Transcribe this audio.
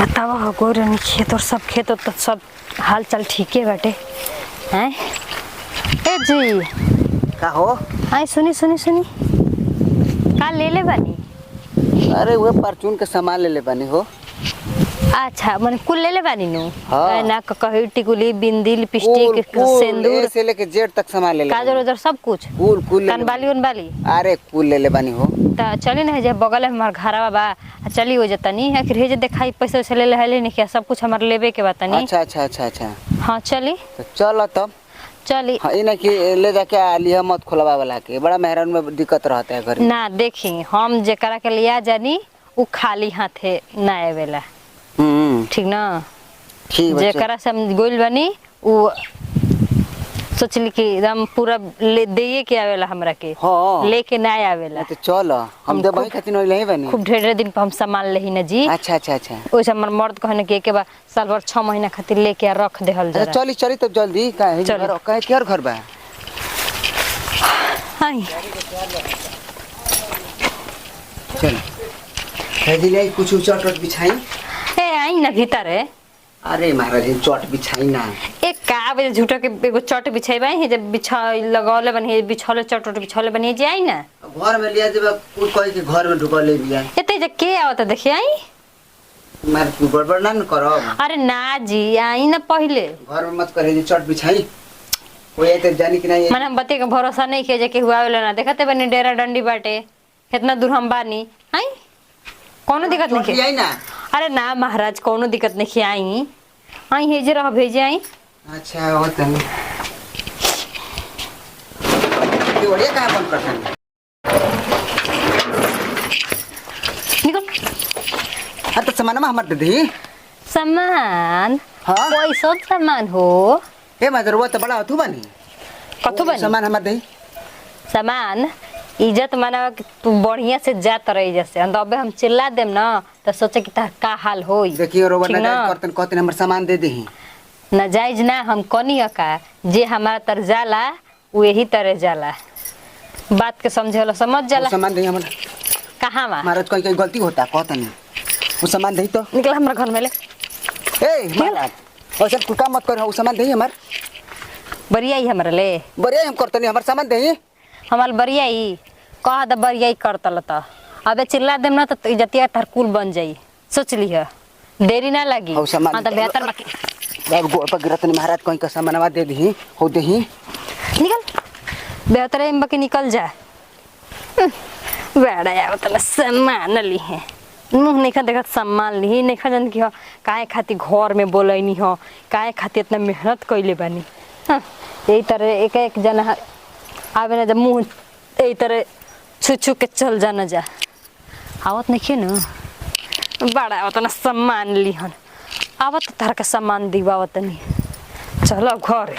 बतावा हो गोरन खेत और सब खेत तो सब हाल चाल ठीक है बाटे हैं। ए जी का हो? आई सुनी सुनी सुनी का ले ले बानी? अरे वो परचून के सामान ले ले बानी हो। अच्छा मन कुल ले ले बानी नु? हाँ। ना कही टिकुली बिंदी लिपस्टिक सिंदूर से लेके जेड तक सामान ले ले काजल उजर सब कुछ कुल कनबाली उनबाली। अरे कुल ले ले बानी हो। ता चली ना जे बगल में हमार घरवा बा चली हो जतनी आखिर हे जे देखाई पैसा वैसा ले ले नहीं क्या सब कुछ हमार लेबे के बातनी। अच्छा अच्छा अच्छा अच्छा हाँ चली तो चल तब चली। हाँ इना कि ले जाके आलिया मत खोलवा वाला के बड़ा मेहरान में दिक्कत रहता है घर ना देखी हम जेकरा के लिया जानी उ खाली हाथे ना आवेला ठीक ना। ठीक बच्चा जेकरा से हम गोइल बनी उ सोचली कि एकदम पूरा ले देए के आवेला हमरा के। हाँ। लेके ना आवेला तो चल हम दे भाई खातिर नहीं ले बानी खूब ढेर दिन पर हम सामान लेही ना जी। अच्छा अच्छा अच्छा ओइसे हमर मर्द कहने के एक बार साल भर 6 महीना खातिर लेके आ रख देहल अच्छा जरा। चली चली तब जल्दी काहे चली। घर काहे केर घर बा हाय चल हेदी ले कुछ चट बिछाई। ए आई ना भीतर है। अरे महाराज चट बिछाई ना। एक का बजे झूठा के एगो चट बिछाइबाई है जब बिछा लगावले बनी बिछौले चट बिछौले बनी जे आई ना घर में लिया जब कोई कहे कि घर में ढुका ले लिया एते जे के आवत देखि आई। मार तू गड़बड़ ना करब। अरे ना जी आई ना पहले घर में मत करे चट बिछाई कोई तो जानी कि नहीं। मन हम बते के भरोसा नहीं किया जे के हुआ वाला ना देखते बनी डेरा डंडी बाटे इतना दूर हम बानी आई कोनो दिक्कत नहीं आई ना। अरे ना महाराज कोनो दिक्कत नहीं आई आई हे जे रह भेजे आई। अच्छा होत है ये बढ़िया कहां बंद करते हैं निकल हां तो सामान में हमर दे दी सामान। हाँ? कोई सब सामान हो ए मदर वो तो बड़ा होतु बनी कथु बनी सामान हमर दे सामान इज्जत माना कि तू बढ़िया से जात रही जैसे अबे हम चिल्ला देम ना तो सोचे कि तार का हाल होई। देखिए रोबा ठीक ना करतन कहते हमर सामान दे देही नाजायज ना हम कोनी का जे हमारा तर जाला वो यही तरह जाला बात के समझेला समझ जाला। वो सामान दे हमर कहाँ बा महाराज कोई कोई गलती होता कहता नहीं वो सामान दे तो निकल हमारा घर में ले। ए महाराज वैसे तू काम मत कर वो सामान दे हमर बरिया ही हमारा ले बढ़िया हम करतनी हमर सामान दे हमार बरिया ही कह द बरिया ही करतल त अबे चिल्ला देम ना तो इज्जतिया तार कुल बन जाई सोच लिह देरी ना लगी। हो सामान हां त बेहतर बाकी बाबू गोड़ पर गिरतनी महाराज कोई का सामानवा दे दी हो देही निकल बेहतर है बाकी निकल जा। बड़ा यार तला सामान ली है मुंह नहीं खा देखत सामान ली नहीं खा जन की हो काहे खाती घर में बोलैनी हो काहे खाती इतना मेहनत कइले बानी। हां यही तरह एक एक जना आवे ना जब मुंह यही तरह छू छू के चल जाना जा आवत नहीं न बड़ा आवत ना सामान ली हन आवत तार का सामान दीवावत नहीं चलो घर।